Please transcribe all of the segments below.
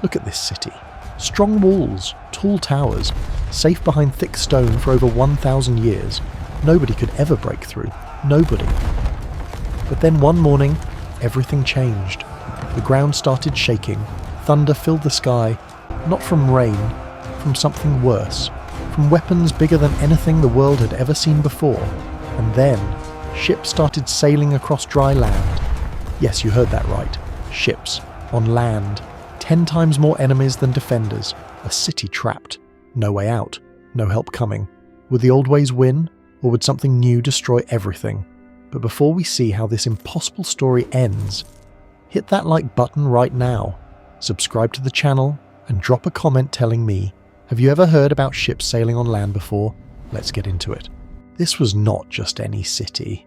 Look at this city. Strong walls, tall towers, safe behind thick stone for over 1,000 years. Nobody could ever break through. Nobody. But then one morning, everything changed. The ground started shaking. Thunder filled the sky, not from rain, from something worse, from weapons bigger than anything the world had ever seen before. And then, ships started sailing across dry land. Yes, you heard that right. Ships, on land. 10 times more enemies than defenders. A city trapped. No way out. No help coming. Would the old ways win, or would something new destroy everything? But before we see how this impossible story ends, hit that like button right now, subscribe to the channel, and drop a comment telling me, have you ever heard about ships sailing on land before? Let's get into it. This was not just any city.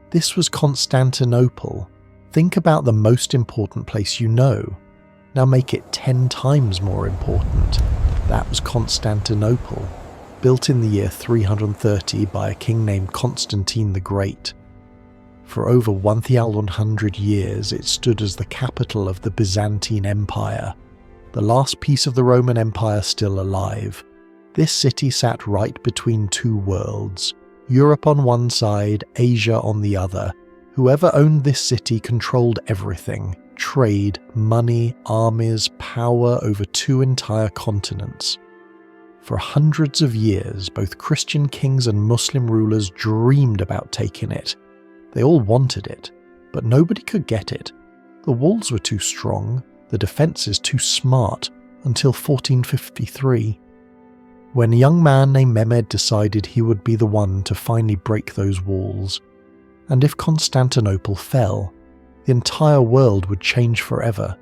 This was Constantinople. Think about the most important place you know. Now make it 10 times more important. That was Constantinople, built in the year 330 by a king named Constantine the Great. For over 1,100 years it stood as the capital of the Byzantine Empire, the last piece of the Roman Empire still alive. This city sat right between two worlds, Europe on one side, Asia on the other. Whoever owned this city controlled everything: trade, money, armies, power over 2 entire continents. For hundreds of years, both Christian kings and Muslim rulers dreamed about taking it. They all wanted it, but nobody could get it. The walls were too strong, the defences too smart, until 1453, when a young man named Mehmed decided he would be the one to finally break those walls. And if Constantinople fell, the entire world would change forever.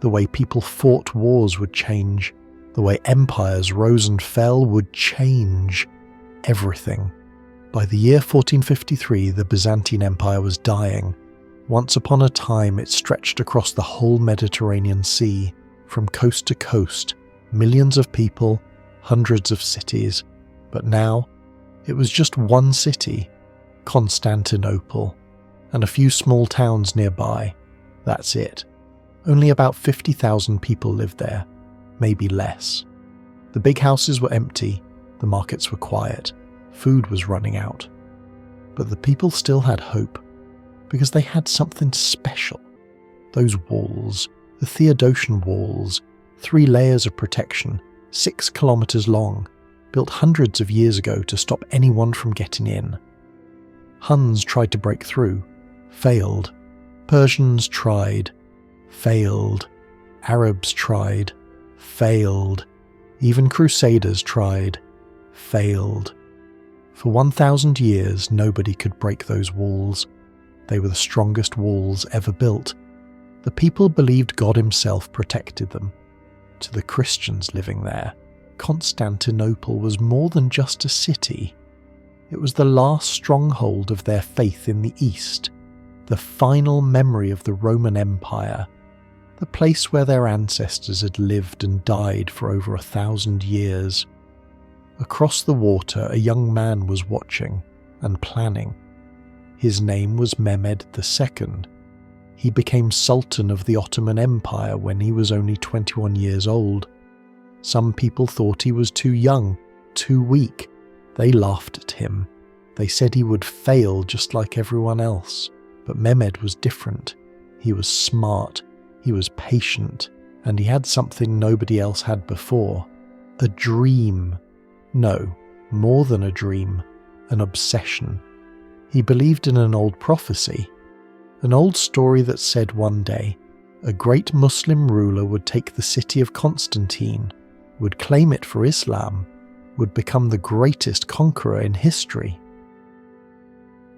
The way people fought wars would change. The way empires rose and fell would change. Everything. By the year 1453, the Byzantine Empire was dying. Once upon a time, it stretched across the whole Mediterranean Sea, from coast to coast, millions of people, hundreds of cities. But now, it was just one city, Constantinople, and a few small towns nearby. That's it. Only about 50,000 people lived there, maybe less. The big houses were empty, the markets were quiet, food was running out. But the people still had hope, because they had something special. Those walls, the Theodosian Walls, 3 layers of protection, 6 kilometers long, built hundreds of years ago to stop anyone from getting in. Huns tried to break through, failed. Persians tried, failed. Arabs tried, failed. Even Crusaders tried, failed. For 1,000 years, nobody could break those walls. They were the strongest walls ever built. The people believed God himself protected them. To the Christians living there, Constantinople was more than just a city. It was the last stronghold of their faith in the East, the final memory of the Roman Empire, the place where their ancestors had lived and died for over 1,000 years. Across the water, a young man was watching and planning. His name was Mehmed II. He became Sultan of the Ottoman Empire when he was only 21 years old. Some people thought he was too young, too weak. They laughed at him. They said he would fail just like everyone else. But Mehmed was different. He was smart, he was patient, and he had something nobody else had before. A dream. No, more than a dream. An obsession. He believed in an old prophecy. An old story that said one day, a great Muslim ruler would take the city of Constantine, would claim it for Islam, would become the greatest conqueror in history.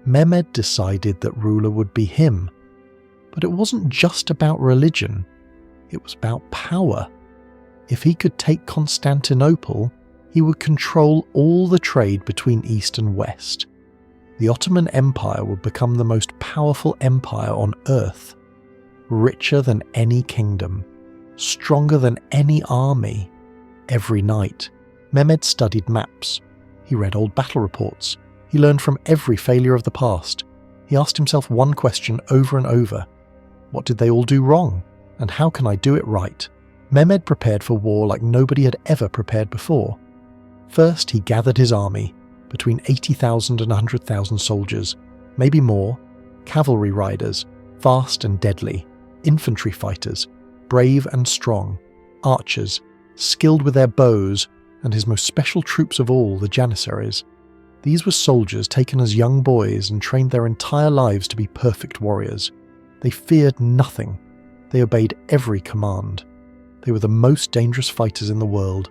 Mehmed decided that ruler would be him, but it wasn't just about religion, it was about power. If he could take Constantinople, he would control all the trade between East and West. The Ottoman Empire would become the most powerful empire on earth, richer than any kingdom, stronger than any army. Every night, Mehmed studied maps. He read old battle reports. He learned from every failure of the past. He asked himself one question over and over. What did they all do wrong? And how can I do it right? Mehmed prepared for war like nobody had ever prepared before. First, he gathered his army, between 80,000 and 100,000 soldiers, maybe more, cavalry riders, fast and deadly, infantry fighters, brave and strong, archers, skilled with their bows, and his most special troops of all, the Janissaries. These were soldiers taken as young boys and trained their entire lives to be perfect warriors. They feared nothing. They obeyed every command. They were the most dangerous fighters in the world.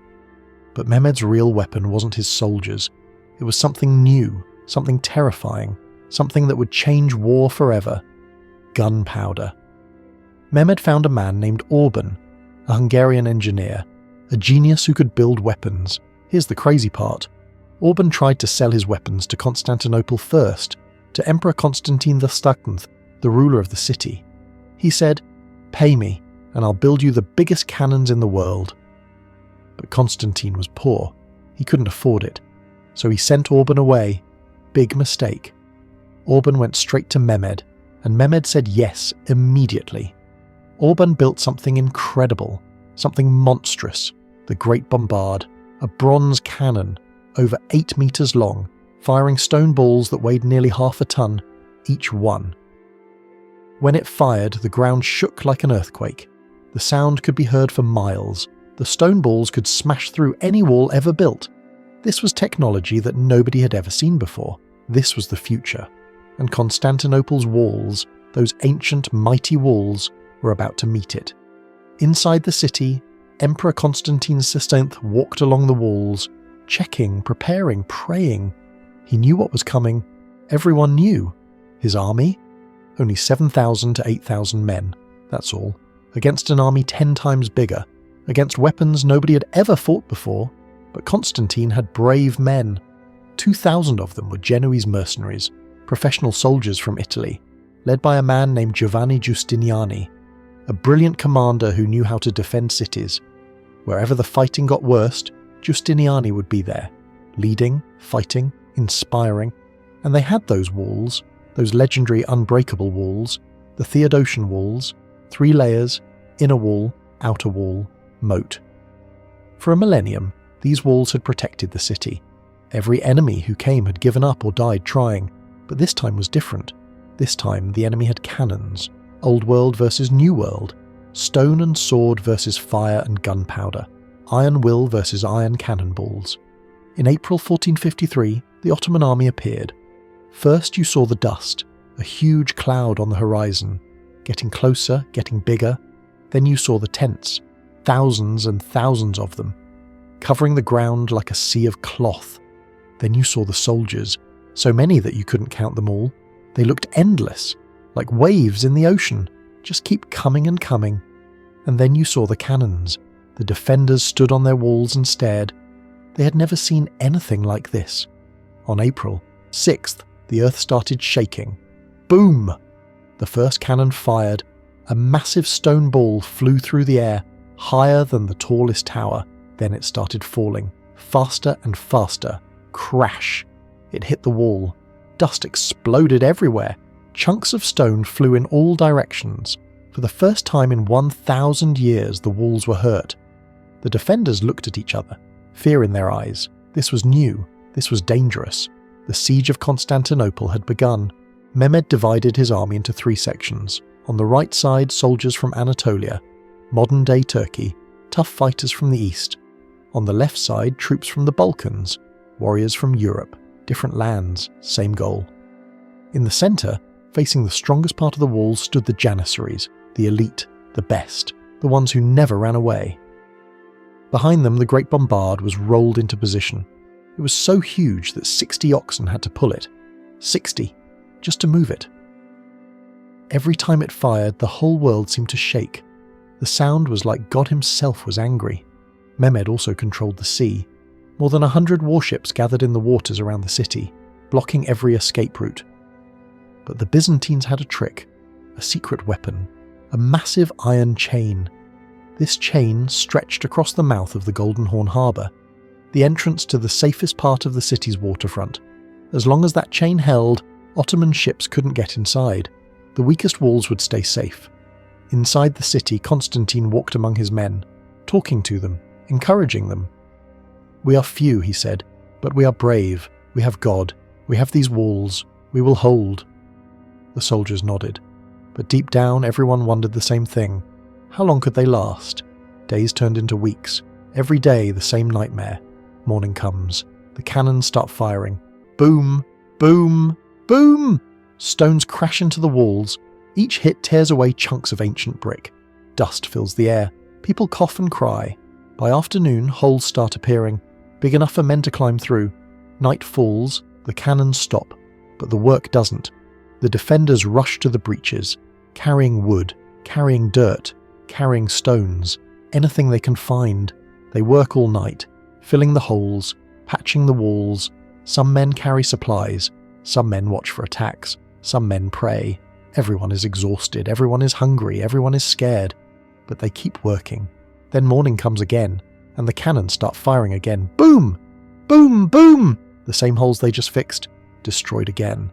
But Mehmed's real weapon wasn't his soldiers. It was something new, something terrifying, something that would change war forever. Gunpowder. Mehmed found a man named Orban, a Hungarian engineer, a genius who could build weapons. Here's the crazy part. Orban tried to sell his weapons to Constantinople first, to Emperor Constantine XI, the ruler of the city. He said, "Pay me, and I'll build you the biggest cannons in the world." But Constantine was poor. He couldn't afford it. So he sent Orban away. Big mistake. Orban went straight to Mehmed, and Mehmed said yes immediately. Orban built something incredible, something monstrous, the Great Bombard, a bronze cannon, over 8 meters long, firing stone balls that weighed nearly half a ton, each one. When it fired, the ground shook like an earthquake. The sound could be heard for miles. The stone balls could smash through any wall ever built. This was technology that nobody had ever seen before. This was the future. And Constantinople's walls, those ancient, mighty walls, were about to meet it. Inside the city, Emperor Constantine XI walked along the walls, checking, preparing, praying. He knew what was coming. Everyone knew. His army? Only 7,000 to 8,000 men, that's all, against an army 10 times bigger, against weapons nobody had ever fought before. But Constantine had brave men. 2,000 of them were Genoese mercenaries, professional soldiers from Italy, led by a man named Giovanni Giustiniani, a brilliant commander who knew how to defend cities. Wherever the fighting got worst, Giustiniani would be there, leading, fighting, inspiring. And they had those walls, those legendary unbreakable walls, the Theodosian Walls, 3 layers, inner wall, outer wall, moat. For a millennium, these walls had protected the city. Every enemy who came had given up or died trying, but this time was different. This time the enemy had cannons, Old World versus New World, stone and sword versus fire and gunpowder, iron will versus iron cannonballs. In April 1453, the Ottoman army appeared. First you saw the dust, a huge cloud on the horizon, getting closer, getting bigger. Then you saw the tents, thousands and thousands of them, covering the ground like a sea of cloth. Then you saw the soldiers, so many that you couldn't count them all. They looked endless, like waves in the ocean, just keep coming and coming. And then you saw the cannons. The defenders stood on their walls and stared. They had never seen anything like this. On April 6th, the earth started shaking. Boom! The first cannon fired. A massive stone ball flew through the air, higher than the tallest tower. Then it started falling, faster and faster. Crash! It hit the wall. Dust exploded everywhere. Chunks of stone flew in all directions. For the first time in 1,000 years, the walls were hurt. The defenders looked at each other, fear in their eyes. This was new. This was dangerous. The siege of Constantinople had begun. Mehmed divided his army into 3 sections. On the right side, soldiers from Anatolia, modern-day Turkey, tough fighters from the east. On the left side, troops from the Balkans, warriors from Europe, different lands, same goal. In the centre, facing the strongest part of the walls, stood the Janissaries, the elite, the best, the ones who never ran away. Behind them, the Great Bombard was rolled into position. It was so huge that 60 oxen had to pull it. 60, just to move it. Every time it fired, the whole world seemed to shake. The sound was like God himself was angry. Mehmed also controlled the sea. More than 100 warships gathered in the waters around the city, blocking every escape route. But the Byzantines had a trick, a secret weapon, a massive iron chain. This chain stretched across the mouth of the Golden Horn harbour, the entrance to the safest part of the city's waterfront. As long as that chain held, Ottoman ships couldn't get inside. The weakest walls would stay safe. Inside the city, Constantine walked among his men. talking to them, encouraging them. "We are few," he said, "but we are brave. We have God. We have these walls. We will hold." The soldiers nodded, but deep down everyone wondered the same thing. How long could they last? Days turned into weeks. Every day the same nightmare. Morning comes. The cannons start firing. Boom! Boom! Boom! Stones crash into the walls. Each hit tears away chunks of ancient brick. Dust fills the air. People cough and cry. By afternoon, holes start appearing, big enough for men to climb through. Night falls, the cannons stop, but the work doesn't. The defenders rush to the breaches, carrying wood, carrying dirt, carrying stones, anything they can find. They work all night, filling the holes, patching the walls. Some men carry supplies, some men watch for attacks, some men pray. Everyone is exhausted, everyone is hungry, everyone is scared, but they keep working. Then morning comes again, and the cannons start firing again. Boom! Boom! Boom! The same holes they just fixed, destroyed again.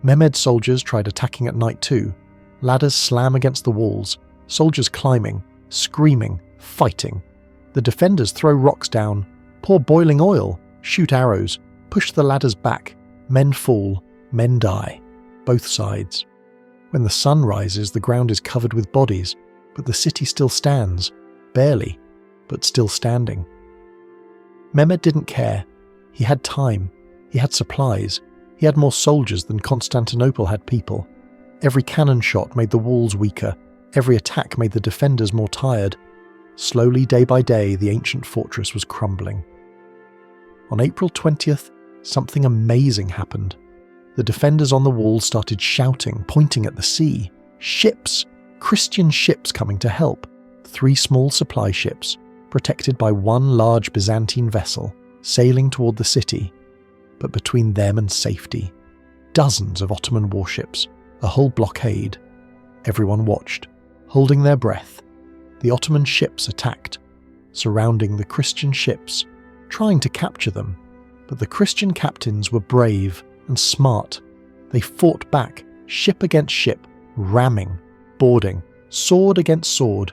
Mehmed's soldiers tried attacking at night too. Ladders slam against the walls, soldiers climbing, screaming, fighting. The defenders throw rocks down, pour boiling oil, shoot arrows, push the ladders back. Men fall, men die. Both sides. When the sun rises, the ground is covered with bodies, but the city still stands. Barely, but still standing. Mehmed didn't care. He had time. He had supplies. He had more soldiers than Constantinople had people. Every cannon shot made the walls weaker. Every attack made the defenders more tired. Slowly, day by day, the ancient fortress was crumbling. On April 20th, something amazing happened. The defenders on the walls started shouting, pointing at the sea. Ships! Christian ships coming to help. 3 small supply ships, protected by 1 large Byzantine vessel, sailing toward the city. But between them and safety, dozens of Ottoman warships, a whole blockade. Everyone watched, holding their breath. The Ottoman ships attacked, surrounding the Christian ships, trying to capture them. But the Christian captains were brave and smart. They fought back, ship against ship, ramming, boarding, sword against sword.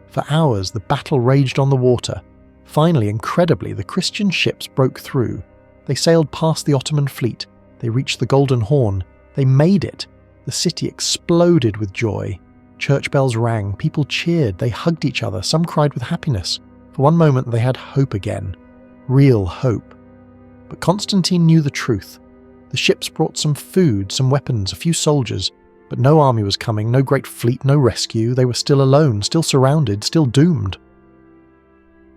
For hours the battle raged on the water. Finally, incredibly, the Christian ships broke through. They sailed past the Ottoman fleet. They reached the Golden Horn. They made it. The city exploded with joy. Church bells rang. People cheered. They hugged each other. Some cried with happiness. For one moment they had hope again. Real hope. But Constantine knew the truth. The ships brought some food, some weapons, a few soldiers, but no army was coming, no great fleet, no rescue. They were still alone, still surrounded, still doomed.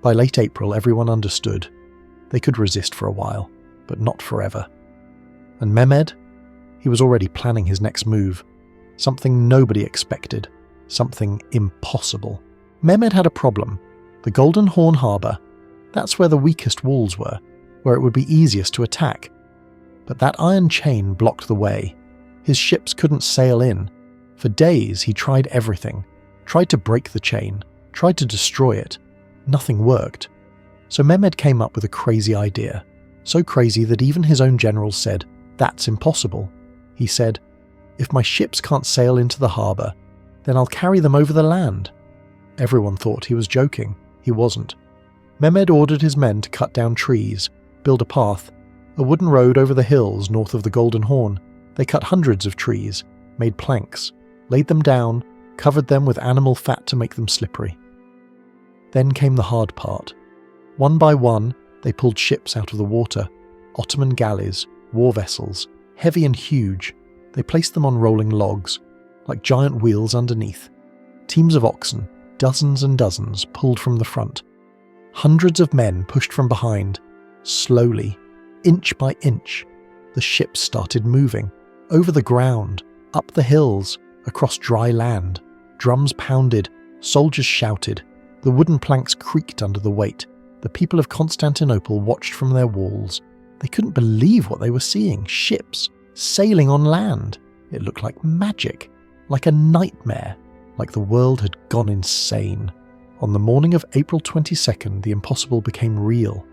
By late April, everyone understood. They could resist for a while, but not forever. And Mehmed? He was already planning his next move. Something nobody expected. Something impossible. Mehmed had a problem. The Golden Horn harbour. That's where the weakest walls were, where it would be easiest to attack. But that iron chain blocked the way. His ships couldn't sail in. For days he tried everything. Tried to break the chain. Tried to destroy it. Nothing worked. So Mehmed came up with a crazy idea. So crazy that even his own generals said, "That's impossible." He said, "If my ships can't sail into the harbour, then I'll carry them over the land." Everyone thought he was joking. He wasn't. Mehmed ordered his men to cut down trees, build a path, a wooden road over the hills north of the Golden Horn. They cut hundreds of trees, made planks, laid them down, covered them with animal fat to make them slippery. Then came the hard part. One by one, they pulled ships out of the water, Ottoman galleys, war vessels, heavy and huge. They placed them on rolling logs, like giant wheels underneath. Teams of oxen, dozens and dozens, pulled from the front. Hundreds of men pushed from behind. Slowly, inch by inch, the ships started moving, over the ground, up the hills, across dry land. Drums pounded, soldiers shouted. The wooden planks creaked under the weight. The people of Constantinople watched from their walls. They couldn't believe what they were seeing. Ships sailing on land. It looked like magic, like a nightmare, like the world had gone insane. On the morning of April 22nd, the impossible became real.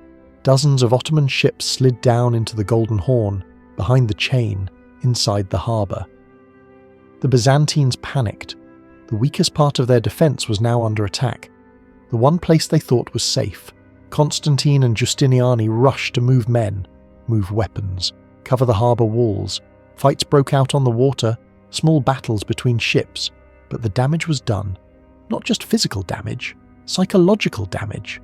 Dozens of Ottoman ships slid down into the Golden Horn, behind the chain, inside the harbour. The Byzantines panicked. The weakest part of their defence was now under attack. the one place they thought was safe. Constantine and Justiniani rushed to move men, move weapons, cover the harbour walls. Fights broke out on the water, small battles between ships, but the damage was done. Not just physical damage, psychological damage.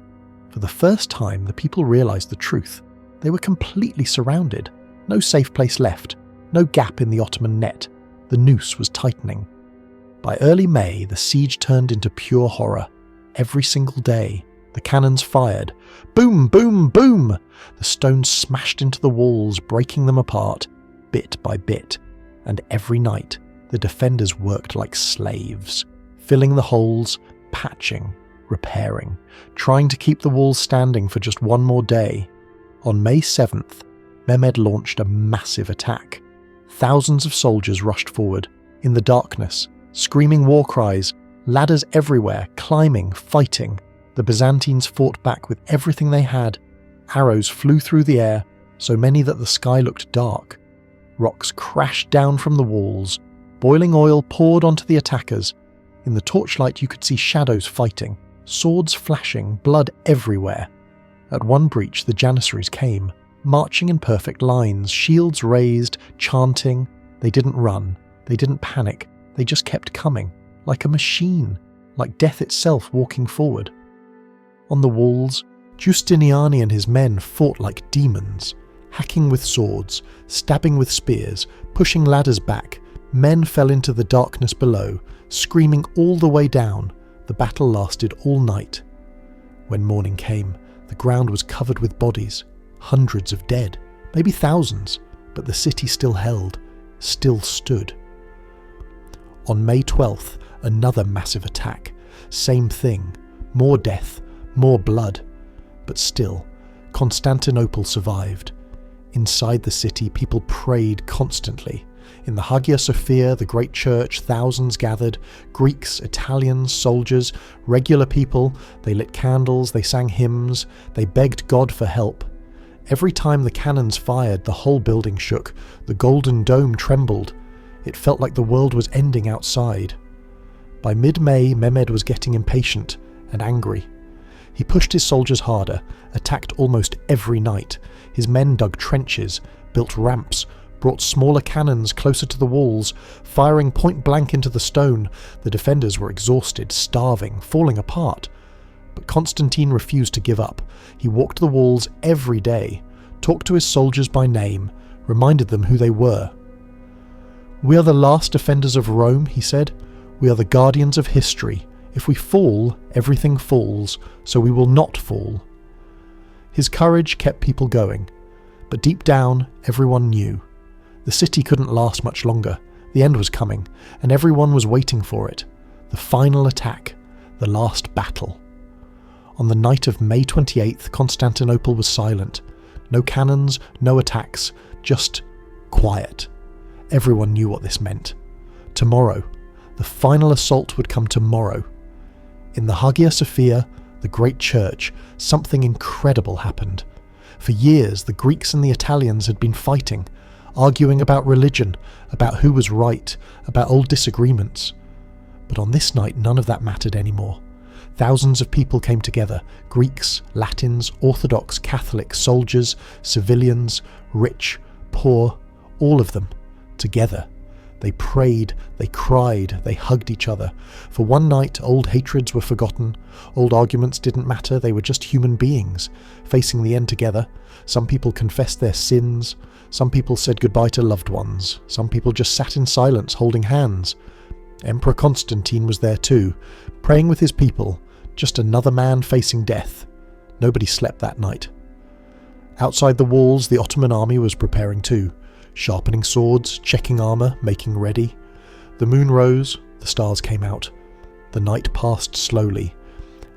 For the first time, the people realised the truth. They were completely surrounded. No safe place left, no gap in the Ottoman net. The noose was tightening. By early May, the siege turned into pure horror. Every single day, the cannons fired. Boom, boom, boom! The stones smashed into the walls, breaking them apart, bit by bit. And every night, the defenders worked like slaves, filling the holes, patching, repairing, trying to keep the walls standing for just one more day. On May 7th, Mehmed launched a massive attack. Thousands of soldiers rushed forward, in the darkness, screaming war cries, ladders everywhere, climbing, fighting. The Byzantines fought back with everything they had. Arrows flew through the air, so many that the sky looked dark. Rocks crashed down from the walls. Boiling oil poured onto the attackers. In the torchlight you could see shadows fighting, swords flashing, blood everywhere. At one breach the Janissaries came, marching in perfect lines, shields raised, chanting. They didn't run, they didn't panic, they just kept coming, like a machine, like death itself walking forward. On the walls, Justiniani and his men fought like demons, hacking with swords, stabbing with spears, pushing ladders back. Men fell into the darkness below, screaming all the way down. The battle lasted all night. When morning came, the ground was covered with bodies, hundreds of dead, maybe thousands, but the city still held, still stood. On May 12th, another massive attack. Same thing, more death, more blood. But still, Constantinople survived. Inside the city, people prayed constantly. In the Hagia Sophia, the great church, thousands gathered. Greeks, Italians, soldiers, regular people. They lit candles, they sang hymns, they begged God for help. Every time the cannons fired, the whole building shook. The golden dome trembled. It felt like the world was ending outside. By mid-May, Mehmed was getting impatient and angry. He pushed his soldiers harder, attacked almost every night. His men dug trenches, built ramps, brought smaller cannons closer to the walls, firing point blank into the stone. The defenders were exhausted, starving, falling apart. But Constantine refused to give up. He walked the walls every day, talked to his soldiers by name, reminded them who they were. "We are the last defenders of Rome," he said. "We are the guardians of history. If we fall, everything falls, so we will not fall." His courage kept people going, but deep down, everyone knew. The city couldn't last much longer. The end was coming, and everyone was waiting for it. The final attack, the last battle. On the night of May 28th, Constantinople was silent. No cannons, no attacks, just quiet. Everyone knew what this meant. Tomorrow, the final assault would come tomorrow. In the Hagia Sophia, the great church, something incredible happened. For years, the Greeks and the Italians had been fighting, arguing about religion, about who was right, about old disagreements. But on this night, none of that mattered anymore. Thousands of people came together, Greeks, Latins, Orthodox, Catholic, soldiers, civilians, rich, poor, all of them, together. They prayed, they cried, they hugged each other. For one night, old hatreds were forgotten. Old arguments didn't matter, they were just human beings, facing the end together. Some people confessed their sins. Some people said goodbye to loved ones. Some people just sat in silence, holding hands. Emperor Constantine was there too, praying with his people, just another man facing death. Nobody slept that night. Outside the walls, the Ottoman army was preparing too, sharpening swords, checking armour, making ready. The moon rose, the stars came out. The night passed slowly,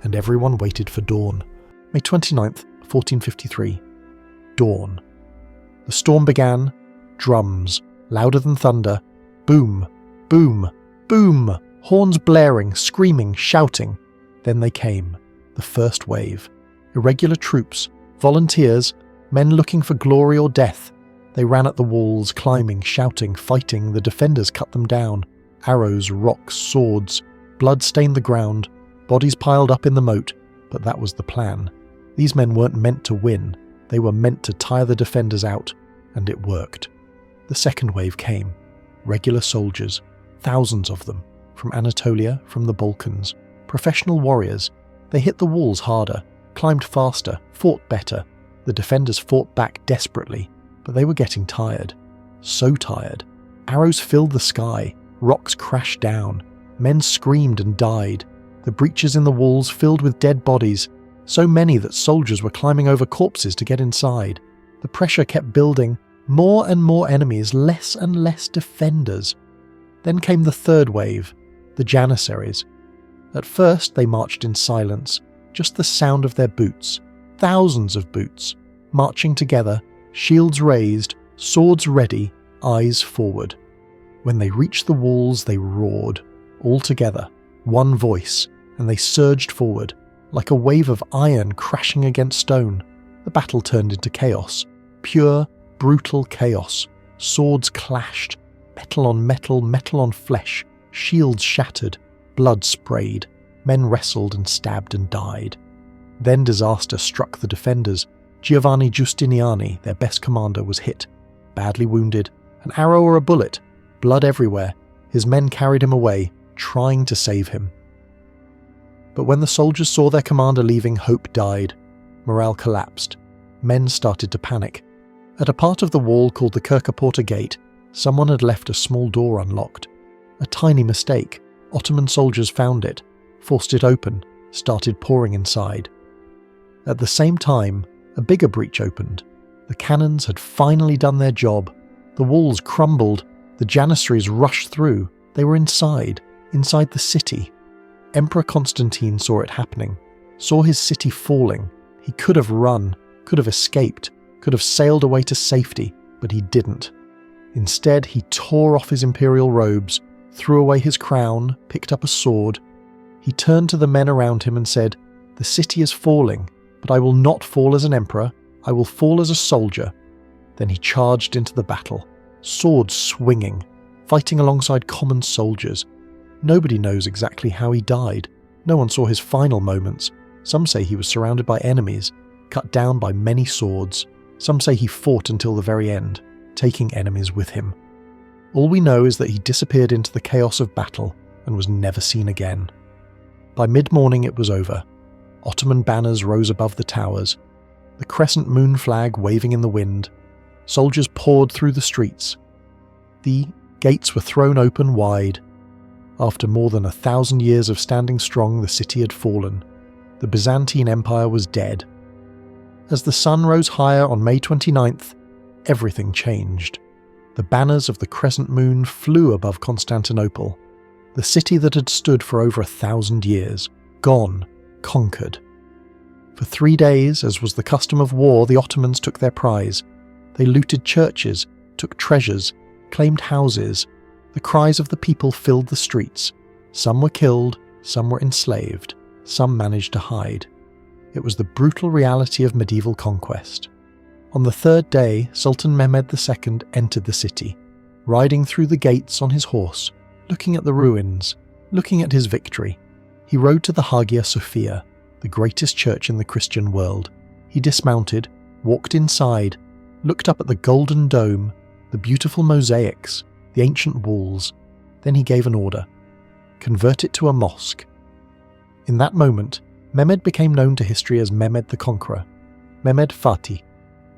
and everyone waited for dawn. May 29th, 1453. Dawn. The storm began. Drums, louder than thunder. Boom, boom, boom. Horns blaring, screaming, shouting. Then they came. The first wave. Irregular troops, volunteers, men looking for glory or death. They ran at the walls, climbing, shouting, fighting. The defenders cut them down. Arrows, rocks, swords. Blood stained the ground. Bodies piled up in the moat. But that was the plan. These men weren't meant to win, they were meant to tire the defenders out, and it worked. The second wave came. Regular soldiers, thousands of them, from Anatolia, from the Balkans, professional warriors. They hit the walls harder, climbed faster, fought better. The defenders fought back desperately, but they were getting tired. So tired. Arrows filled the sky, rocks crashed down, men screamed and died. The breaches in the walls filled with dead bodies, so many that soldiers were climbing over corpses to get inside. The pressure kept building, more and more enemies, less and less defenders. Then came the third wave, the Janissaries. At first they marched in silence, just the sound of their boots, thousands of boots, marching together, shields raised, swords ready, eyes forward. When they reached the walls they roared, all together, one voice, and they surged forward, like a wave of iron crashing against stone. The battle turned into chaos, pure, brutal chaos. Swords clashed, metal on metal, metal on flesh, shields shattered, blood sprayed, men wrestled and stabbed and died. Then disaster struck the defenders. Giovanni Giustiniani, their best commander, was hit, badly wounded, an arrow or a bullet, blood everywhere. His men carried him away, trying to save him. But when the soldiers saw their commander leaving, hope died. Morale collapsed. Men started to panic. At a part of the wall called the Kirkaporta Gate, someone had left a small door unlocked. A tiny mistake. Ottoman soldiers found it, forced it open, started pouring inside. At the same time, a bigger breach opened. The cannons had finally done their job. The walls crumbled. The Janissaries rushed through. They were inside the city. Emperor Constantine saw it happening, saw his city falling. He could have run, could have escaped, could have sailed away to safety, but he didn't. Instead, he tore off his imperial robes, threw away his crown, picked up a sword. He turned to the men around him and said, "The city is falling, but I will not fall as an emperor, I will fall as a soldier." Then he charged into the battle, swords swinging, fighting alongside common soldiers. Nobody knows exactly how he died. No one saw his final moments. Some say he was surrounded by enemies, cut down by many swords. Some say he fought until the very end, taking enemies with him. All we know is that he disappeared into the chaos of battle and was never seen again. By mid-morning it was over. Ottoman banners rose above the towers, the crescent moon flag waving in the wind. Soldiers poured through the streets. The gates were thrown open wide. After more than 1,000 years of standing strong, the city had fallen. The Byzantine Empire was dead. As the sun rose higher on May 29th, everything changed. The banners of the crescent moon flew above Constantinople, the city that had stood for over 1,000 years, gone, conquered. For 3 days, as was the custom of war, the Ottomans took their prize. They looted churches, took treasures, claimed houses. The cries of the people filled the streets. Some were killed, some were enslaved, some managed to hide. It was the brutal reality of medieval conquest. On the third day, Sultan Mehmed II entered the city, riding through the gates on his horse, looking at the ruins, looking at his victory. He rode to the Hagia Sophia, the greatest church in the Christian world. He dismounted, walked inside, looked up at the golden dome, the beautiful mosaics, the ancient walls. Then he gave an order: convert it to a mosque. In that moment, Mehmed became known to history as Mehmed the Conqueror, Mehmed Fatih,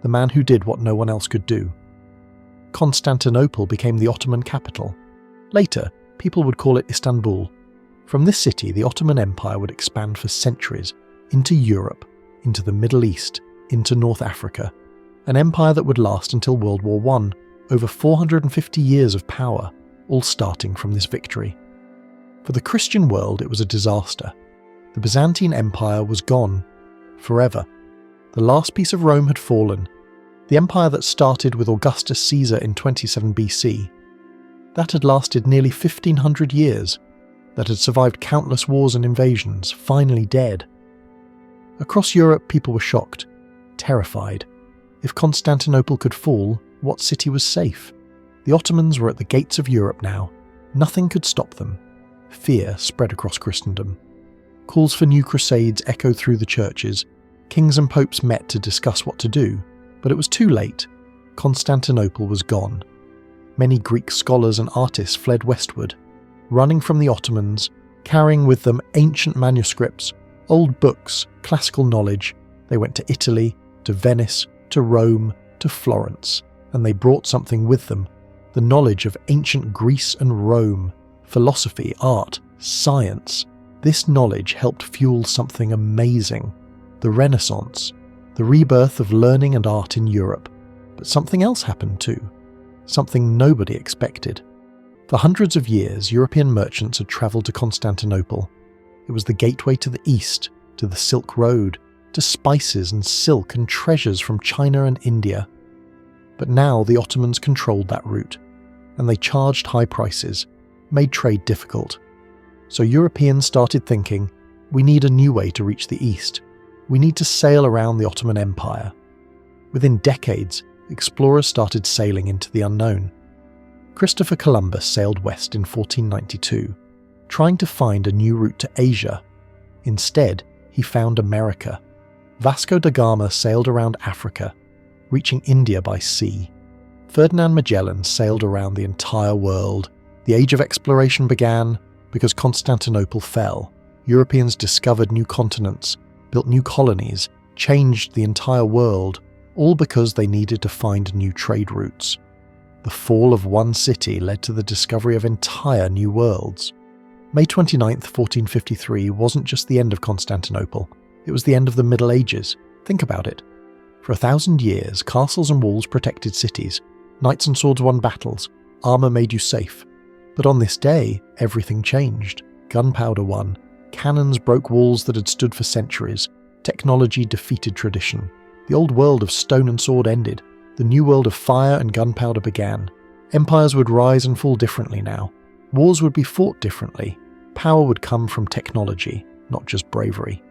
the man who did what no one else could do. Constantinople became the Ottoman capital. Later, people would call it Istanbul. From this city, the Ottoman Empire would expand for centuries, into Europe, into the Middle East, into North Africa, an empire that would last until World War I, over 450 years of power, all starting from this victory. For the Christian world, it was a disaster. The Byzantine Empire was gone, forever. The last piece of Rome had fallen, the empire that started with Augustus Caesar in 27 BC. That had lasted nearly 1,500 years, that had survived countless wars and invasions, finally dead. Across Europe, people were shocked, terrified. If Constantinople could fall, what city was safe? The Ottomans were at the gates of Europe now. Nothing could stop them. Fear spread across Christendom. Calls for new crusades echoed through the churches. Kings and popes met to discuss what to do, but it was too late. Constantinople was gone. Many Greek scholars and artists fled westward, running from the Ottomans, carrying with them ancient manuscripts, old books, classical knowledge. They went to Italy, to Venice, to Rome, to Florence, and they brought something with them, the knowledge of ancient Greece and Rome, philosophy, art, science. This knowledge helped fuel something amazing, the Renaissance, the rebirth of learning and art in Europe. But something else happened too, something nobody expected. For hundreds of years, European merchants had travelled to Constantinople. It was the gateway to the east, to the Silk Road, to spices and silk and treasures from China and India. But now the Ottomans controlled that route, and they charged high prices, made trade difficult. So Europeans started thinking, we need a new way to reach the east. We need to sail around the Ottoman Empire. Within decades, explorers started sailing into the unknown. Christopher Columbus sailed west in 1492, trying to find a new route to Asia. Instead, he found America. Vasco da Gama sailed around Africa, reaching India by sea. Ferdinand Magellan sailed around the entire world. The age of exploration began because Constantinople fell. Europeans discovered new continents, built new colonies, changed the entire world, all because they needed to find new trade routes. The fall of one city led to the discovery of entire new worlds. May 29, 1453 wasn't just the end of Constantinople, it was the end of the Middle Ages. Think about it. For 1,000 years, castles and walls protected cities, knights and swords won battles, armour made you safe. But on this day, everything changed. Gunpowder won, cannons broke walls that had stood for centuries, technology defeated tradition. The old world of stone and sword ended, the new world of fire and gunpowder began. Empires would rise and fall differently now. Wars would be fought differently. Power would come from technology, not just bravery.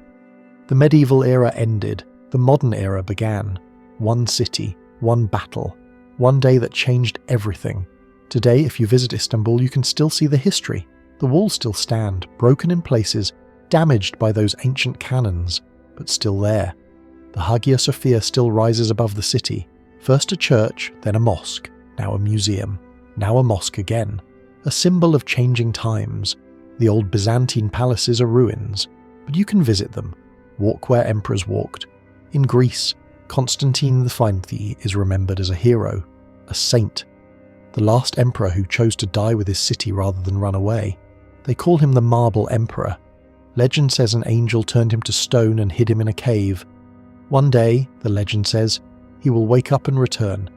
The medieval era ended, the modern era began. One city, one battle, one day that changed everything. Today, if you visit Istanbul, you can still see the history. The walls still stand, broken in places, damaged by those ancient cannons, but still there. The Hagia Sophia still rises above the city. First a church, then a mosque, now a museum, now a mosque again. A symbol of changing times. The old Byzantine palaces are ruins, but you can visit them, walk where emperors walked. In Greece, Constantine XI is remembered as a hero, a saint. The last emperor who chose to die with his city rather than run away. They call him the Marble Emperor. Legend says an angel turned him to stone and hid him in a cave. One day, the legend says, he will wake up and return.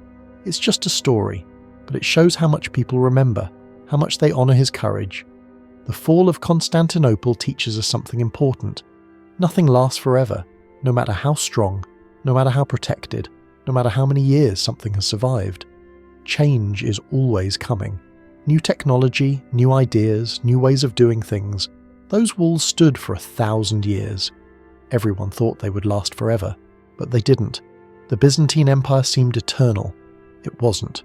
It's just a story, but it shows how much people remember, how much they honour his courage. The fall of Constantinople teaches us something important. Nothing lasts forever, no matter how strong, no matter how protected, no matter how many years something has survived. Change is always coming. New technology, new ideas, new ways of doing things. Those walls stood for 1,000 years. Everyone thought they would last forever, but they didn't. The Byzantine Empire seemed eternal. It wasn't.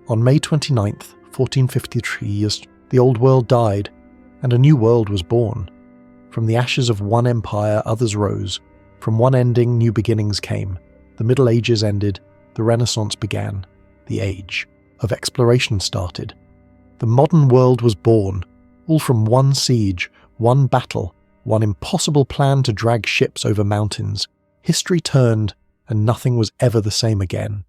On May 29th, 1453, the old world died, and a new world was born. From the ashes of one empire, others rose. From one ending, new beginnings came. The Middle Ages ended, the Renaissance began. The age of exploration started. The modern world was born, all from one siege, one battle, one impossible plan to drag ships over mountains. History turned, and nothing was ever the same again.